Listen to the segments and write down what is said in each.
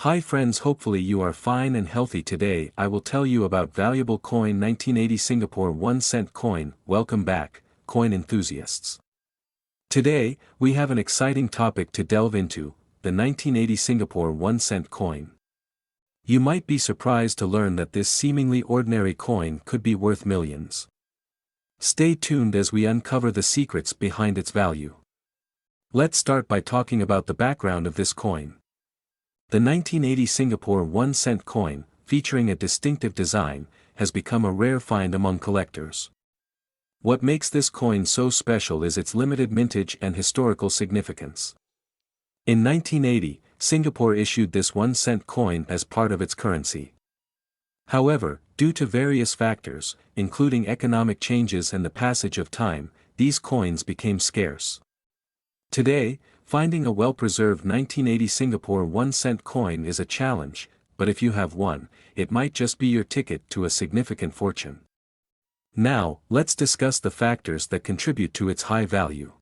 Hi friends, hopefully you are fine and healthy. Today I will tell you about valuable coin 1980 Singapore 1 cent coin. Welcome back, coin enthusiasts. Today, we have an exciting topic to delve into, the 1980 Singapore 1 cent coin. You might be surprised to learn that this seemingly ordinary coin could be worth millions. Stay tuned as we uncover the secrets behind its value. Let's start by talking about the background of this coin. The 1980 Singapore 1 cent coin, featuring a distinctive design, has become a rare find among collectors. What makes this coin so special is its limited mintage and historical significance. In 1980, Singapore issued this 1 cent coin as part of its currency. However, due to various factors, including economic changes and the passage of time, these coins became scarce. Today, finding a well-preserved 1980 Singapore 1 cent coin is a challenge, but if you have one, it might just be your ticket to a significant fortune. Now, let's discuss the factors that contribute to its high value.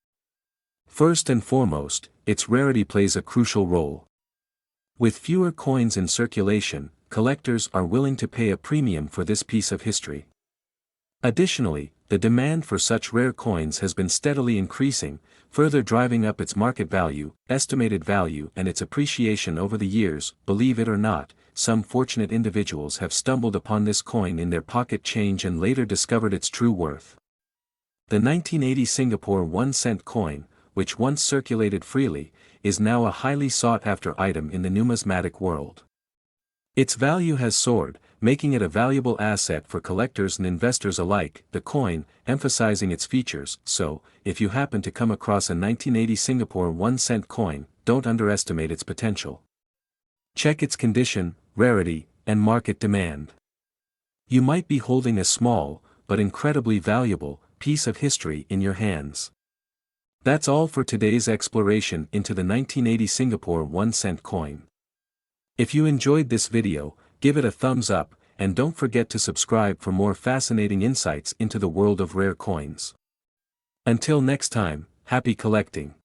First and foremost, its rarity plays a crucial role. With fewer coins in circulation, collectors are willing to pay a premium for this piece of history. Additionally, the demand for such rare coins has been steadily increasing, further driving up its market value, estimated value, and its appreciation over the years. Believe it or not, some fortunate individuals have stumbled upon this coin in their pocket change and later discovered its true worth. The 1980 Singapore 1 cent coin, which once circulated freely, is now a highly sought-after item in the numismatic world. Its value has soared, making it a valuable asset for collectors and investors alike. The coin, emphasizing its features. So, if you happen to come across a 1980 Singapore 1 cent coin, don't underestimate its potential. Check its condition, rarity, and market demand. You might be holding a small, but incredibly valuable, piece of history in your hands. That's all for today's exploration into the 1980 Singapore 1 cent coin. If you enjoyed this video, give it a thumbs up, and don't forget to subscribe for more fascinating insights into the world of rare coins. Until next time, happy collecting.